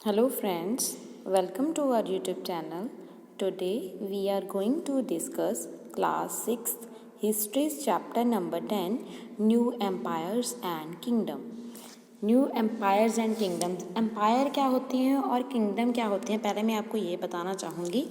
Hello friends, welcome to our YouTube channel. Today we are going to discuss class 6th Histories chapter number 10 New Empires and Kingdom. New empires and kingdoms. Empire क्या होती हैं और kingdom क्या होती हैं, पहले मैं आपको ये बताना चाहूँगी।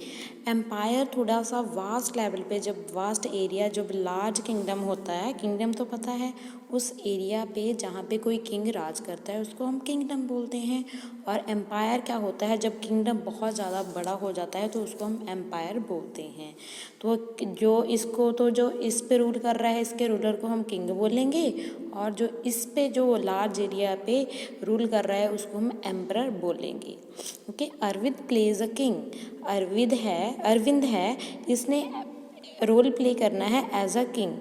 एम्पायर थोड़ा सा वास्ट लेवल पे, जब वास्ट एरिया, जब लार्ज किंगडम होता है, किंगडम तो पता है उस एरिया पे जहाँ पे कोई किंग राज करता है उसको हम किंगडम बोलते हैं। और एम्पायर क्या होता है, जब किंगडम बहुत ज़्यादा बड़ा हो जाता है तो उसको हम एम्पायर बोलते हैं। तो जो इस पे रूल कर रहा है, इसके रूलर को हम किंग बोलेंगे, और जो इस पे जो लार्ज एरिया पे रूल कर रहा है उसको हम एम्परर बोलेंगे। Okay, Arvind plays a king. Arvind है, इसने रोल प्ले करना है as a king.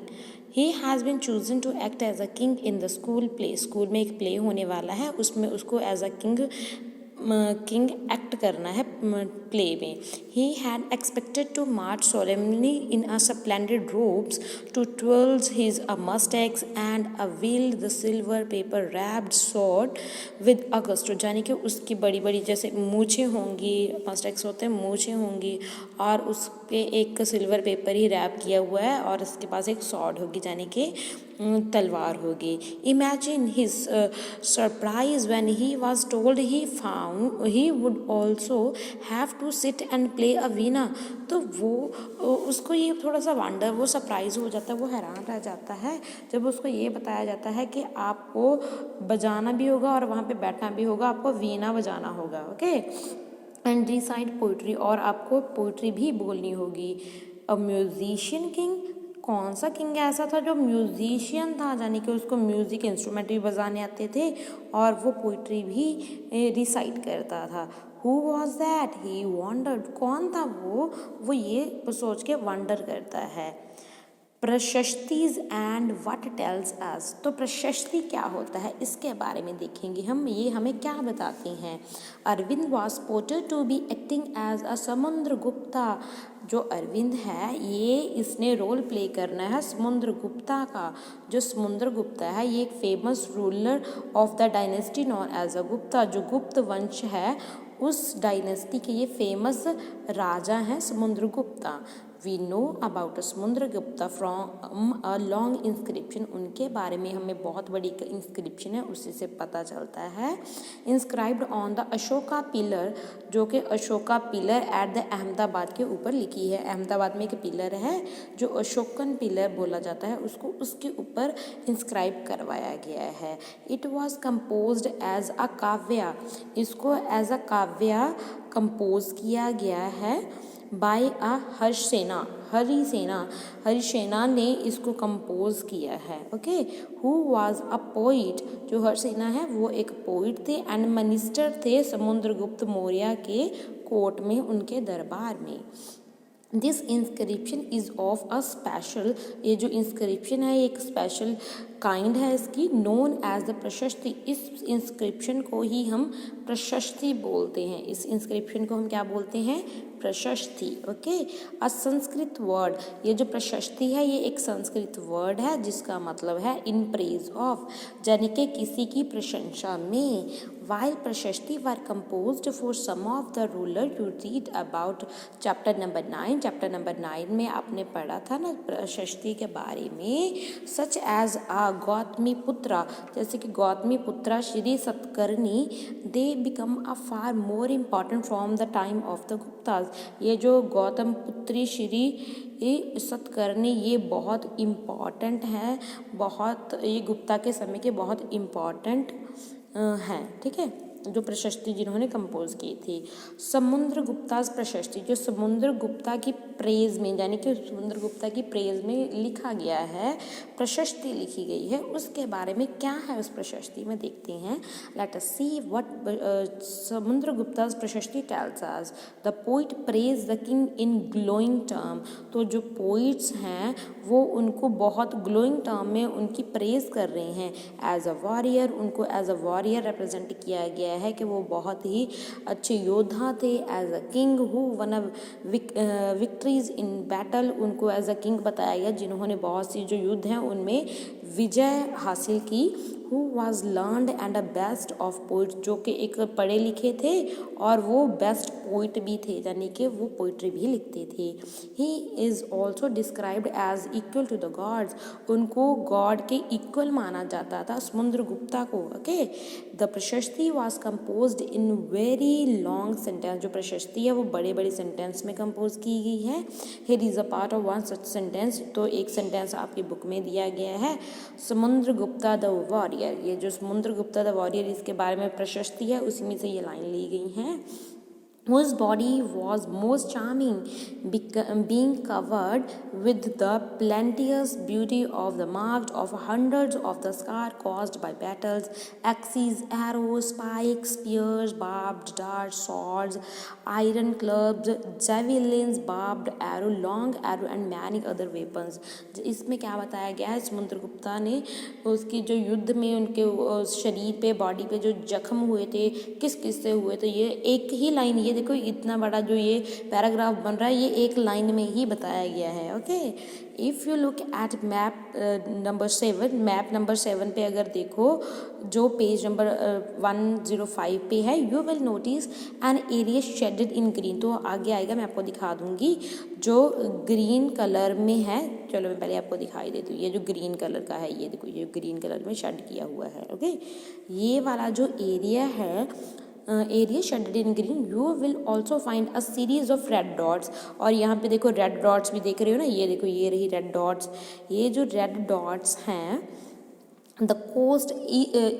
He has been chosen to act as a king in the school play. School में एक प्ले होने वाला है, उसमें उसको एज अ किंग एक्ट करना है प्ले में। He had expected to march solemnly in a splendid robes to twirl his mustache and wield the silver paper wrapped sword with a gusto। यानी कि उसकी बड़ी बड़ी जैसे मूछें होंगी, मस्टैक्स होते हैं, मूछें होंगी, और उस पे एक सिल्वर पेपर ही रैप किया हुआ है, और उसके पास एक सॉर्ड होगी, यानी कि तलवार होगी। Imagine his surprise when he was told he found he would also have to sit and play a veena. तो वो उसको ये थोड़ा सा वंडर, वो सरप्राइज हो जाता है, वो हैरान रह जाता है जब उसको ये बताया जाता है कि आपको बजाना भी होगा और वहाँ पे बैठना भी होगा, आपको वीणा बजाना होगा। ओके, एंड रिसाइट पोइट्री, और आपको पोइट्री भी बोलनी होगी। अ म्यूजिशियन किंग, कौन सा किंग ऐसा था जो म्यूजिशियन था, यानी कि उसको म्यूज़िक इंस्ट्रूमेंट भी बजाने आते थे और वो पोइट्री भी रिसाइट करता था। Who was that, he wandered, कौन था वो ये सोच के वंडर करता है। प्रशस्तिज एंड व्हाट टेल्स अस। तो प्रशस्ति क्या होता है इसके बारे में देखेंगे हम, ये हमें क्या बताती हैं। Arvind was ported to be acting as a Samudragupta. जो अरविंद है ये इसने रोल प्ले करना है समुद्रगुप्ता का। जो समुद्रगुप्ता है ये एक famous ruler of the dynasty known as a Gupta. जो गुप्त वंश है उस डायनेस्टी के ये फेमस राजा हैं Samudragupta. We know about Samudragupta from a long inscription. उनके बारे में हमें बहुत बड़ी इंस्क्रिप्शन है उसी से पता चलता है। Inscribed on the Ashoka pillar, जो कि Ashoka pillar at the Ahmedabad के ऊपर लिखी है। अहमदाबाद में एक पिलर है जो अशोकन पिलर बोला जाता है, उसको उसके ऊपर इंस्क्राइब करवाया गया है। It was composed as a kavya. इसको एज अ काव्या कंपोज किया गया है बाय अ हरिसेना ने इसको कंपोज किया है। Okay, who was a poet. जो हरिसेना है वो एक पोइट थे एंड मिनिस्टर थे समुद्रगुप्त मौर्य के कोर्ट में, उनके दरबार में। This inscription is of a special, ये जो इंस्क्रिप्शन है एक स्पेशल काइंड है इसकी, नोन एज द प्रशस्ति। इस इंस्क्रिप्शन को ही हम प्रशस्ति बोलते हैं। इस इंस्क्रिप्शन को हम क्या बोलते हैं, प्रशस्ति। ओके, अ संस्कृत वर्ड, ये जो प्रशस्ति है ये एक संस्कृत वर्ड है जिसका मतलब है इन प्रेज ऑफ, यानी कि किसी की प्रशंसा में। While prashasti were composed for some of the ruler, you read about chapter number 9। Chapter number 9 में आपने पढ़ा था ना प्रशस्ति के बारे में। सच एज आ गौतमी पुत्रा, जैसे कि गौतमी पुत्रा Shri Satakarni, they become a far more important from the time of the Gupta's. ये जो गौतम पुत्री श्री सतकर्णी ये बहुत इम्पॉर्टेंट है, बहुत ये गुप्ता के समय के बहुत इम्पॉर्टेंट हैं। ठीक है, जो प्रशस्ति जिन्होंने कंपोज की थी। समुद्रगुप्ता प्रशस्ति, जो समुद्रगुप्ता की प्रेज में, यानी कि समुद्रगुप्ता की प्रेज में लिखा गया है, प्रशस्ति लिखी गई है, उसके बारे में क्या है उस प्रशस्ति में देखते हैं। Let us see what Samudragupta prashasti tells us. The poet praise the king in glowing term. तो जो पोइट्स हैं वो उनको बहुत ग्लोइंग टर्म में उनकी प्रेज कर रहे हैं। एज अ वॉरियर, उनको एज अ वॉरियर रिप्रेजेंट किया गया है कि वो बहुत ही अच्छे योद्धा थे। As a king who won a victories in battle, उनको एज अ किंग बताया गया जिन्होंने बहुत सी जो युद्ध हैं उनमें विजय हासिल की। Who was learned and a best of poet, जो कि एक पढ़े लिखे थे और वो बेस्ट पोइट भी थे, यानी कि वो पोइट्री भी लिखते थे। He is also described as equal to the gods, उनको गॉड के इक्वल माना जाता था समुद्रगुप्ता को। Okay, the prashasti was composed in very long sentence, जो प्रशस्ति है वो बड़े बड़े सेंटेंस में कंपोज की गई है। Here is a part of one such sentence, तो एक सेंटेंस आपकी बुक में दिया गया है, समुद्रगुप्ता द वॉरियर। ये जो समुद्रगुप्ता द वॉरियर इसके बारे में प्रशस्ति है, उसी में से ये लाइन ली गई हैं। Whose body was most charming, being covered with the plenteous beauty of the marked of hundreds of the scar caused by battles, axes, arrows, spikes, spears, barbed darts, swords, iron clubs, javelins, barbed arrow, long arrow and many other weapons। इसमें क्या बताया गया है, समुद्रगुप्ता ने उसकी जो युद्ध में उनके शरीर पे, बॉडी पे जो जख्म हुए थे, किस किस से हुए थे, ये एक ही लाइन, ये देखो इतना बड़ा जो ये पैराग्राफ बन रहा है, ये एक लाइन में ही बताया गया है। Okay, if you look at map number 7, map number 7 पे अगर देखो, जो पेज नंबर 105 पे है, you will notice an area shaded in green. तो आगे आएगा, मैं आपको दिखा दूंगी जो ग्रीन कलर में है। चलो मैं पहले आपको दिखाई देती हूँ, ये जो ग्रीन कलर का है, ये देखो, ये ग्रीन कलर में शेड किया हुआ है। ओके, ये वाला जो एरिया है, area shaded in green, you will also find a series of red dots. और यहाँ पे देखो रेड डॉट्स भी देख रहे हो ना, ये देखो, ये रही रेड डॉट्स। ये जो रेड डॉट्स हैं, the coast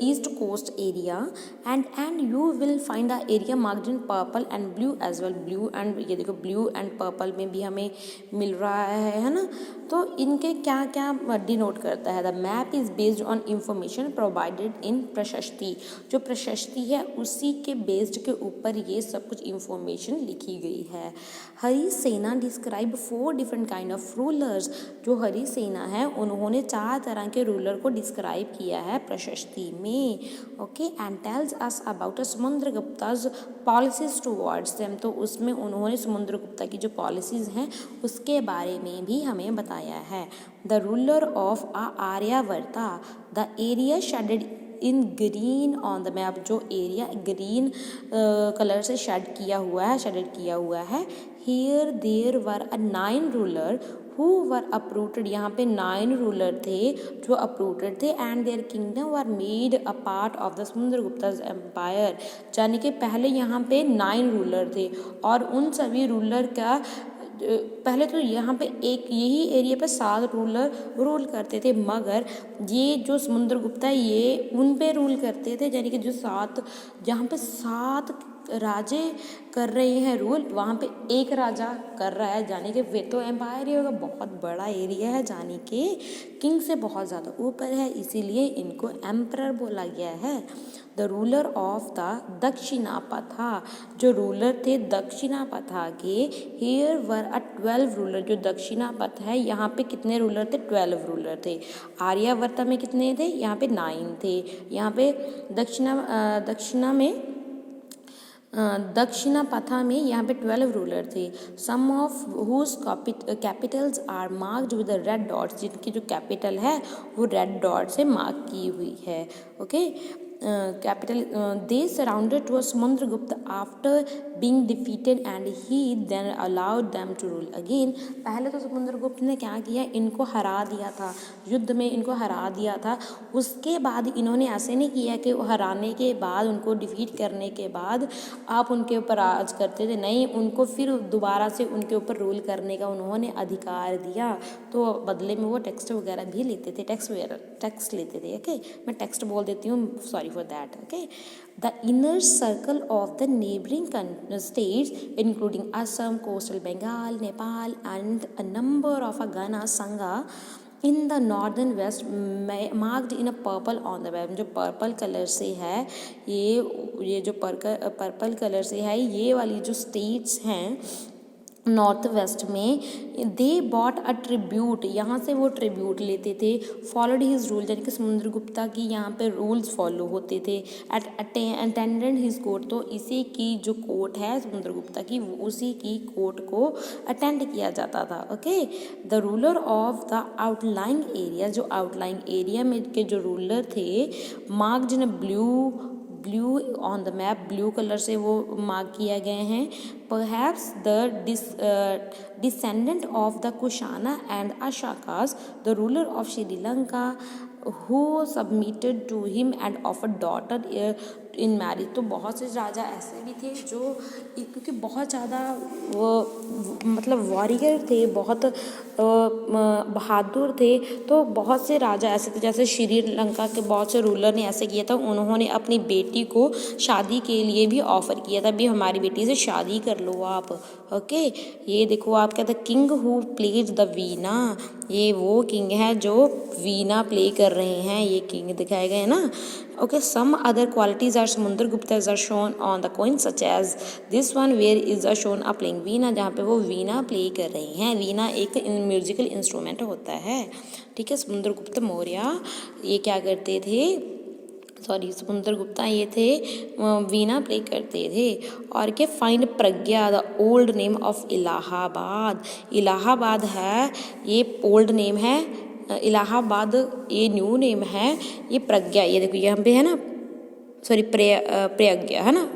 east coast area, and you will find the area marked in purple and blue as well, blue and, ये देखो blue and purple में भी हमें मिल रहा है ना। तो इनके क्या क्या डिनोट करता है, the map is based on information provided in प्रशस्ति, जो प्रशस्ति है उसी के बेस्ड के ऊपर ये सब कुछ इंफॉर्मेशन लिखी गई है। हरी सेना describe 4 different kind of rulers, जो हरी सेना है उन्होंने 4 तरह के रूलर को डिस्क्राइब किया है प्रशस्ति में। Okay, and tells us about Samudragupta's policies towards them, तो उसमें उन्होंने समुद्रगुप्ता की जो पॉलिसीज हैं उसके बारे में भी हमें बताया है। The ruler of Aryavarta, the area shaded in green on the map, जो एरिया ग्रीन कलर से शेड किया हुआ है, शेडेड किया हुआ है। Here there were a 9 ruler who were uprooted, यहाँ पे 9 रूलर थे जो अपरूटेड थे, and their kingdom were made a part of the Samudragupta's empire, यानी कि पहले यहाँ पे 9 रूलर थे और उन सभी रूलर का पहले तो यहाँ पे एक यही एरिया पे 7 रूलर रूल करते थे, मगर ये जो समुद्रगुप्ता है ये उन पे रूल करते थे, यानी कि जो 7, जहाँ पे 7 राजे कर रहे हैं रूल, वहाँ पे एक राजा कर रहा है, जाने के वे तो एम्पायर ही होगा, बहुत बड़ा एरिया है, जाने के किंग से बहुत ज़्यादा ऊपर है, इसीलिए इनको एम्परर बोला गया है। द रूलर ऑफ द दक्षिणापथा, जो रूलर थे दक्षिणापथा के, हियर वर अ 12 रूलर, जो दक्षिणापथ है यहाँ पे कितने रूलर थे, 12 रूलर थे। आर्यावर्ता में कितने थे, यहाँ पे 9 थे। यहाँ पे दक्षिणापथा में यहाँ पे 12 रूलर थे। Some of whose capitals are marked with red dots, जिनकी जो कैपिटल है वो रेड डॉट से मार्क की हुई है। Okay, capital they surrounded to Samudragupta after being defeated and he then allowed them to rule again. पहले तो समुद्रगुप्त ने क्या किया, इनको हरा दिया था, युद्ध में इनको हरा दिया था। उसके बाद इन्होंने ऐसे नहीं किया कि हराने के बाद, उनको डिफीट करने के बाद आप उनके ऊपर राज करते थे, नहीं, उनको फिर दोबारा से उनके ऊपर रूल करने का उन्होंने अधिकार दिया। तो बदले में वो टेक्स्ट वगैरह भी लेते थे, टैक्स लेते थे। ओके, मैं टेक्स्ट बोल देती हूँ, sorry for that. Okay, the inner circle of the neighboring states including Assam, coastal Bengal, Nepal and a number of Gana, Sangha in the northern west marked in a purple on the map, जो purple colour से है, ये जो purple colour से है, ये वाली जो स्टेट्स हैं नॉर्थ वेस्ट में दे बॉट अ ट्रिब्यूट, यहाँ से वो ट्रिब्यूट लेते थे, फॉलोड हिज रूल, यानी कि समुद्रगुप्ता की यहाँ पे रूल्स फॉलो होते थे, अटेंडेड हिज कोर्ट, तो इसी की जो कोर्ट है समुद्रगुप्ता की उसी की कोर्ट को अटेंड किया जाता था। Okay, the ruler of the outlying area, जो आउटलाइंग एरिया में के जो रूलर थे, marked in blue on the map, blue colour से वो मार्क किया गए हैं। Perhaps the descendant of the Kushana and Ashakas, the ruler of Sri Lanka who submitted to him and offered daughter in marriage. तो बहुत से राजा ऐसे भी थे जो, क्योंकि बहुत ज़्यादा वो मतलब वॉरियर थे, बहुत बहादुर थे, तो बहुत से राजा ऐसे थे, जैसे श्रीलंका के बहुत से रूलर ने ऐसे किया था, उन्होंने अपनी बेटी को शादी के लिए भी ऑफ़र किया था, भी हमारी बेटी से शादी कर लो आप। ओके, ये देखो आप कहते हैं किंग हु प्लेज द वीणा, ये वो किंग है जो वीणा प्ले कर रहे हैं, ये किंग दिखाए गए हैं ना। Okay, some other qualities are Samudragupta are shown on the coin such as this one where is shown a playing वीणा, जहाँ पे वो वीणा प्ले कर रही हैं। वीणा एक म्यूजिकल इंस्ट्रूमेंट होता है, ठीक है। समुद्रगुप्त मौर्य ये क्या करते थे, समुद्रगुप्ता ये थे वीणा प्ले करते थे। और क्या, find Pragya the old name of Allahabad, Allahabad है ये ओल्ड नेम है, इलाहाबाद ये न्यू नेम है, ये प्रज्ञा, ये देखो यहाँ पे है ना, प्रज्ञा है ना,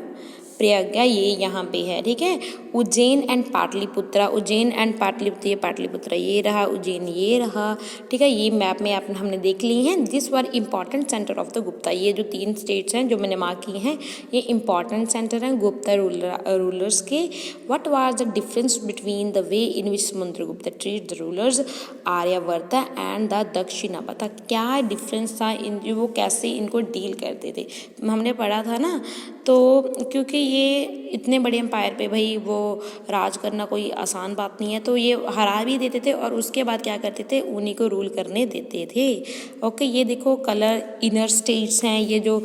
प्रज्ञा ये यहाँ पे है, ठीक है। उज्जैन एंड पाटलिपुत्रा, उज्जैन एंड पाटलिपुत्र, ये पाटलिपुत्रा ये रहा, उज्जैन ये रहा, ठीक है। ये मैप में हमने देख ली हैं। This were important centre of the Gupta, ये जो 3 स्टेट्स हैं जो मैंने मार्क की हैं, ये इम्पॉर्टेंट सेंटर हैं गुप्ता रूलर्स के। What was the difference between the way in which Samudragupta treat the rulers Aryavarta and the Dakshinavarta, क्या डिफरेंस था इन, वो कैसे इनको डील करते थे, हमने पढ़ा था ना। तो क्योंकि ये इतने बड़े एम्पायर पे भाई वो राज करना कोई आसान बात नहीं है, तो ये हरा भी देते थे और उसके बाद क्या करते थे, उन्हीं को रूल करने देते थे। ओके, ये देखो कलर इनर स्टेट्स हैं, ये जो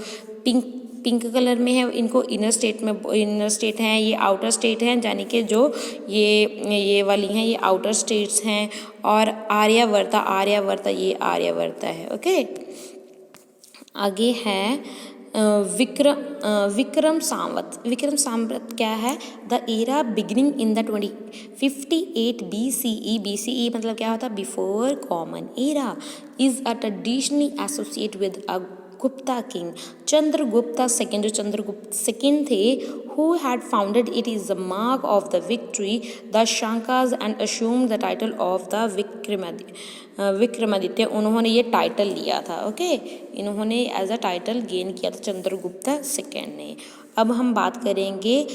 पिंक कलर में है इनको इनर स्टेट हैं, ये आउटर स्टेट हैं, यानी कि जो ये वाली हैं ये आउटर स्टेट्स हैं। और आर्यवर्त ये आर्यवर्त है। ओके, आगे है विक्रम संवत क्या है, the era beginning in the 58 BCE, BCE मतलब क्या होता है, before common era, is a traditionally associate with a Gupta king Chandragupta second, जो चंद्रगुप्त सेकेंड थे, who had founded it is the mark of the victory the Shankas and assumed the title of the Vikramaditya, उन्होंने ये title लिया था। Okay, इन्होंने as a title gain किया था Chandragupta second ने। अब हम बात करेंगे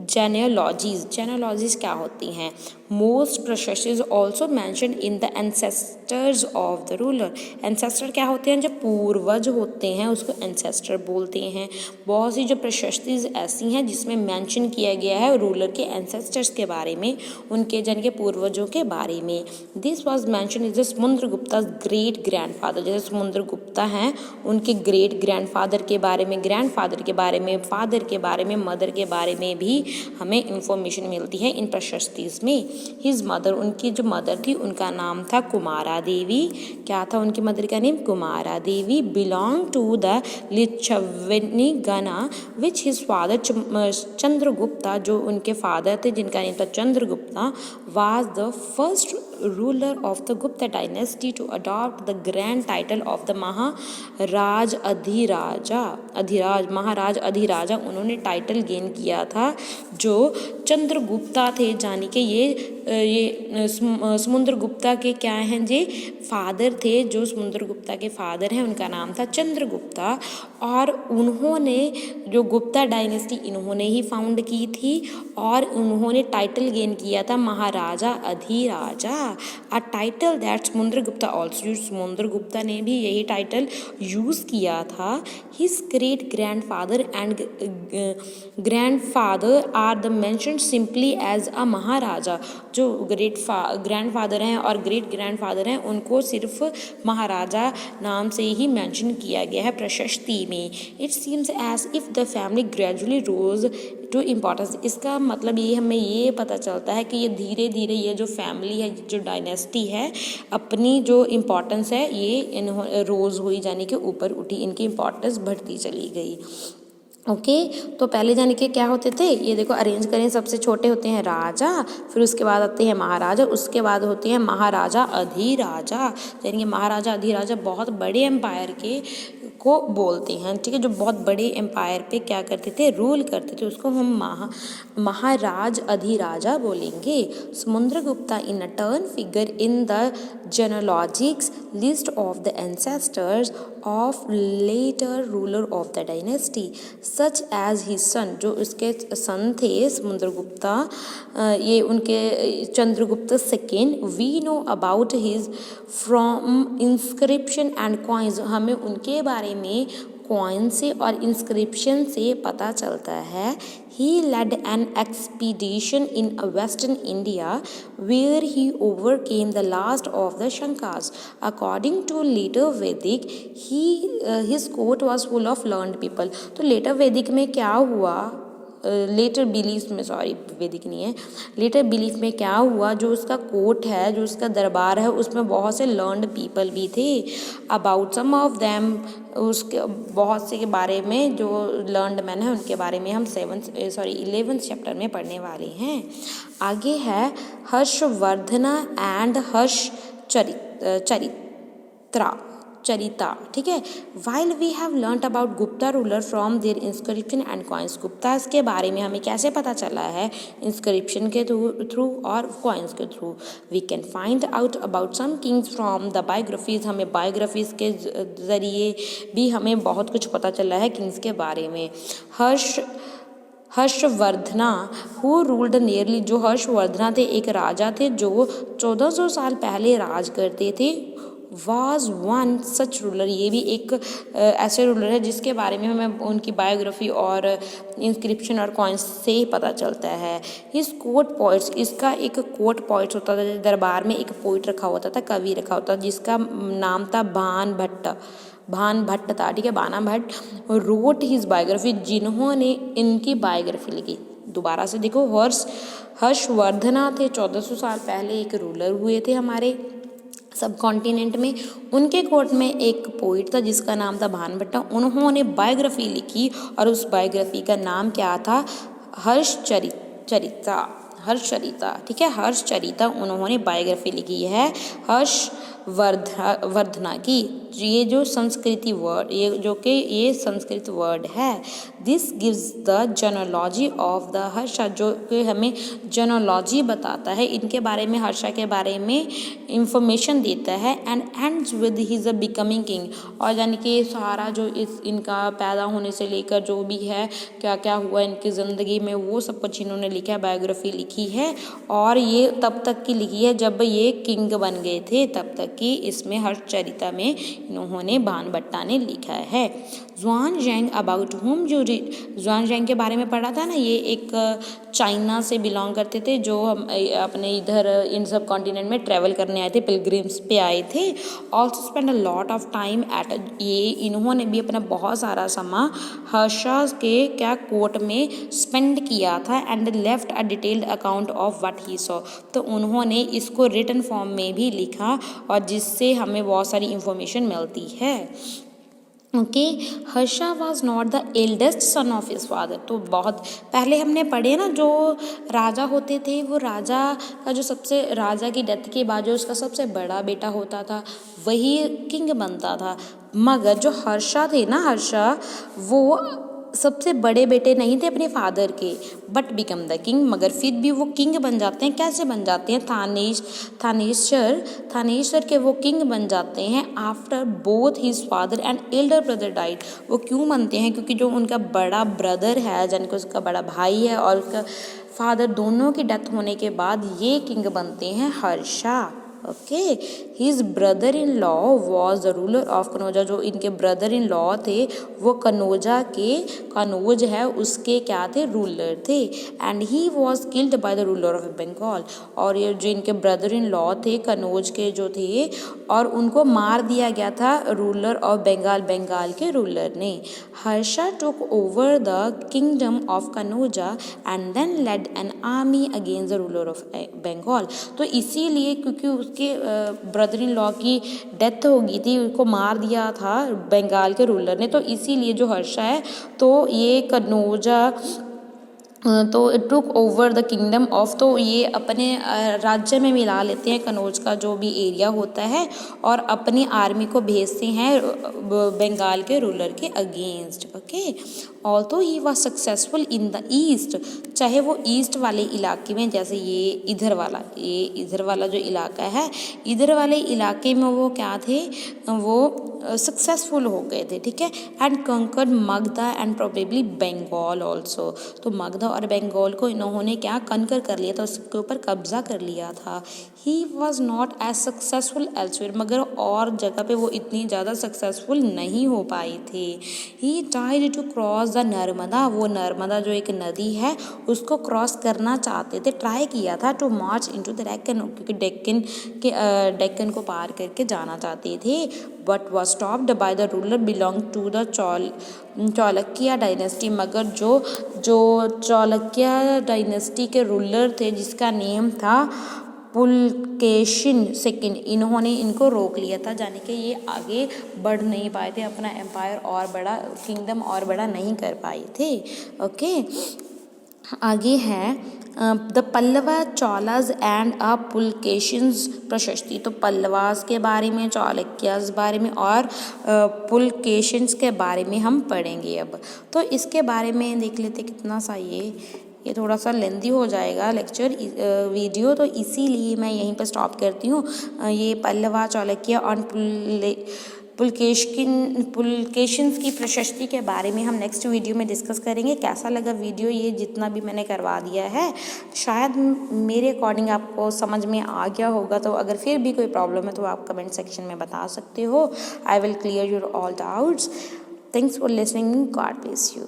जेनेलॉजीज क्या होती हैं। Most process is also mention in the ancestors of the ruler, ancestor क्या होते हैं, जो पूर्वज होते हैं उसको एंसेस्टर बोलते हैं। बहुत सी जो प्रशस्तिज ऐसी हैं जिसमें मेंशन किया गया है रूलर के एंसेस्टर्स के बारे में, उनके जन के पूर्वजों के बारे में। This was mention is Samudragupta great grandfather, जैसे समुद्रगुप्ता हैं उनके ग्रेट ग्रैंडफादर के बारे में, ग्रैंडफादर के बारे में, फादर के बारे में, मदर के बारे में भी हमें इंफॉर्मेशन मिलती है इन प्रशस्तिज में। हिज मदर, उनकी जो मदर थी उनका नाम था कुमारा देवी। क्या था उनकी मदर का name, Kumara Devi. Belong to the Lichchhavini gana which his father Chandragupta, जो उनके फादर थे जिनका नेम था Chandragupta, was the first ruler of the Gupta dynasty to adopt the grand title of the Maharaj Adhiraja, उन्होंने टाइटल गेन किया था जो चंद्रगुप्ता थे, यानी कि ये समुद्रगुप्ता के क्या हैं जी, फादर थे। जो समुद्रगुप्ता के फादर हैं उनका नाम था चंद्रगुप्ता, और उन्होंने जो गुप्ता डायनेस्टी इन्होंने ही फाउंड की थी, और उन्होंने टाइटल गेन किया था Maharaja Adhiraja, a title that Samudragupta also used, Samudragupta ने भी यही टाइटल यूज़ किया था। His great grandfather and grandfather are the mention mentioned simply as a Maharaja. जो ग्रैंडफादर हैं और ग्रेट ग्रैंडफादर हैं उनको सिर्फ महाराजा नाम से ही मेंशन किया गया है प्रशस्ति में। It seems as if the family gradually rose to importance. इसका मतलब ये हमें ये पता चलता है कि ये धीरे धीरे ये जो फैमिली है, जो डायनेस्टी है, अपनी जो इम्पोर्टेंस है ये रोज़ हुई जाने के ऊपर उठी, इनकी इम्पोर्टेंस बढ़ती चली गई। ओके तो पहले जाने के क्या होते थे, ये देखो अरेंज करें। सबसे छोटे होते हैं राजा, फिर उसके बाद आते हैं महाराजा, उसके बाद होते हैं महाराजा अधिराजा। यानी महाराजा अधिराजा बहुत बड़े एम्पायर के को बोलते हैं, ठीक है, जो बहुत बड़े एम्पायर पे क्या करते थे, रूल करते थे, उसको हम महाराज अधिराजा बोलेंगे। Samudragupta in a turn figure in the genealogies list of the ancestors of later ruler of the dynasty such as his son, जो उसके सन थे समुद्रगुप्ता, ये उनके Chandragupta second. We know about his from inscription and coins, हमें उनके बारे में कॉइन से और इंस्क्रिप्शन से पता चलता है। He led an expedition in western India where he overcame the last of the Shankas. According to later Vedic, his court was full of learned people. तो later Vedic में क्या हुआ, लेटर बिलीफ में, sorry वैदिक नहीं है, letter belief में क्या हुआ, जो उसका कोर्ट है, जो उसका दरबार है, उसमें बहुत से लर्नड पीपल भी थे। अबाउट सम ऑफ देम, उसके बहुत से के बारे में, जो लर्नड मैन है उनके बारे में हम 11th चैप्टर में पढ़ने वाले हैं। आगे है हर्षवर्धना एंड चरिता, ठीक है। While we have learned about Gupta ruler from their inscription and coins, Guptas के बारे में हमें कैसे पता चला है, इंस्क्रिप्शन के थ्रू और कॉइन्स के through. We can find out about some kings from the biographies, हमें बायोग्राफीज के ज़रिए भी हमें बहुत कुछ पता चला है किंग्स के बारे में। हर्षवर्धना हु रूल्ड नियरली, जो हर्षवर्धना थे एक राजा थे जो 1400 साल पहले राज करते थे। was one such ruler, ये भी एक ऐसे रूलर है जिसके बारे में हमें उनकी बायोग्राफी और इंस्क्रिप्शन और कॉइन्स से ही पता चलता है। इस कोर्ट पोइट्स, इसका एक कोर्ट पोइट्स होता था, दरबार में एक पोइट रखा होता था, कवि रखा होता था, जिसका नाम था भान भट्ट था, ठीक है, बाना भट्ट। रोट हिज बायोग्राफी, जिन्होंने इनकी बायोग्राफी लिखी। दोबारा से देखो, हर्षवर्धना थे 1400 साल पहले एक रूलर हुए थे हमारे सब कॉन्टिनेंट में। उनके कोर्ट में एक पोइट था जिसका नाम था भान भट्ट। उन्होंने बायोग्राफी लिखी और उस बायोग्राफी का नाम क्या था, हर्षचरिता, ठीक है, हर्षचरिता उन्होंने बायोग्राफी लिखी है हर्षवर्धना की। ये जो संस्कृत वर्ड है, this gives the genealogy of the Harsha, जो कि हमें जेनोलॉजी बताता है, इनके बारे में, हर्षा के बारे में इंफॉर्मेशन देता है। And ends with his becoming king, और यानी कि सारा जो इनका पैदा होने से लेकर जो भी है, क्या क्या हुआ इनकी ज़िंदगी में, वो सब कुछ इन्होंने लिखा है, बायोग्राफी लिखी है। और ये तब तक की लिखी है जब ये किंग बन गए थे, तब तक की इसमें हर्षचरिता में इन्होंने भान भट्टा ने लिखा है। ज़ुआनज़ैंग अबाउट होम जो ज़ुआनज़ैंग के बारे में पढ़ा था ना, ये एक चाइना से बिलोंग करते थे, जो हम अपने इधर इन सब कॉन्टिनेंट में ट्रैवल करने आए थे, पिलग्रिम्स पे आए थे। Also spend a lot of time at, ये इन्होंने भी अपना बहुत सारा समय हर्षा के क्या कोर्ट में स्पेंड किया था। And left a detailed account of what he saw, तो उन्होंने इसको रिटन फॉर्म में भी लिखा और जिससे हमें बहुत सारी इंफॉर्मेशन मिलती है। Okay, Harsha was not the eldest son of his father, तो बहुत पहले हमने पढ़े ना, जो राजा होते थे वो राजा का जो सबसे, राजा की डेथ के बाद जो उसका सबसे बड़ा बेटा होता था वही किंग बनता था। मगर जो हर्षा थे ना, हर्षा वो सबसे बड़े बेटे नहीं थे अपने फादर के, बट बिकम द किंग, मगर फिर भी वो किंग बन जाते हैं। कैसे बन जाते हैं, थानेश्वर के वो किंग बन जाते हैं after both his father and Elder brother died. वो क्यों बनते हैं, क्योंकि जो उनका बड़ा ब्रदर है, यानी कि उसका बड़ा भाई है, और उसका फादर, दोनों की डेथ होने के बाद ये किंग बनते हैं Harsha. Okay. His brother in law was the ruler of Kanauja, जो इनके ब्रदर इन लॉ थे वो कनौज है उसके क्या थे, रूलर थे। And he was killed by the ruler of Bengal, और ये जो इनके ब्रदर इन लॉ थे कनौज के जो थे, और उनको मार दिया गया था रूलर ऑफ बंगाल के रूलर ने। Harsha took over the kingdom of Kanauja and then led an army against the ruler of Bengal. तो इसीलिए क्योंकि उसके ब्रदर इन लॉ की डेथ हो गई थी, उसको मार दिया था बंगाल के रूलर ने, तो इसीलिए जो हर्षा है तो ये कनौजा तो टुक ओवर द किंगडम ऑफ, तो ये अपने राज्य में मिला लेते हैं कनौज का जो भी एरिया होता है, और अपनी आर्मी को भेजते हैं बंगाल के रूलर के against. Okay. Although he was successful in the east, चाहे वो ईस्ट वाले इलाके में, जैसे ये इधर वाला जो इलाका है, इधर वाले इलाके में वो क्या थे, वो सक्सेसफुल हो गए थे, ठीक है। And conquered Magadha and probably Bengal also, तो मगधा और बंगाल को इन्होंने क्या कंकर कर लिया था, उसके ऊपर कब्जा कर लिया था। He was not as successful elsewhere, मगर और जगह पे वो इतनी ज़्यादा सक्सेसफुल नहीं हो पाए थे। He tried to cross the Narmada, वो नर्मदा जो एक नदी है उसको क्रॉस करना चाहते थे, ट्राई किया था। To march into the Deccan, क्योंकि डेक्कन को पार करके जाना चाहते थे, but was stopped by the ruler belong to the Chalukya dynasty, मगर जो चालुक्य डायनेस्टी के रूलर थे जिसका नेम था पुलकेशिन सेकंड, इन्होंने इनको रोक लिया था, जाने कि ये आगे बढ़ नहीं पाए थे, अपना एम्पायर और बड़ा, किंगडम और बड़ा नहीं कर पाए थे। ओके। आगे है the Pallava Cholas and a Pulakeshin's prashasti, तो पल्लवास के बारे में, चालुक्यास बारे में और पुलकेशिन्स के बारे में हम पढ़ेंगे अब। तो इसके बारे में देख लेते कितना सा ये थोड़ा सा लेंथी हो जाएगा लेक्चर वीडियो, तो इसीलिए मैं यहीं पर स्टॉप करती हूँ। ये पल्लवा, चालुक्य और पुलकेशिन्स की प्रशस्ति के बारे में हम नेक्स्ट वीडियो में डिस्कस करेंगे। कैसा लगा वीडियो, ये जितना भी मैंने करवा दिया है, शायद मेरे अकॉर्डिंग आपको समझ में आ गया होगा, तो अगर फिर भी कोई प्रॉब्लम है तो आप कमेंट सेक्शन में बता सकते हो। I will clear your all doubts. Thanks for listening, God bless you.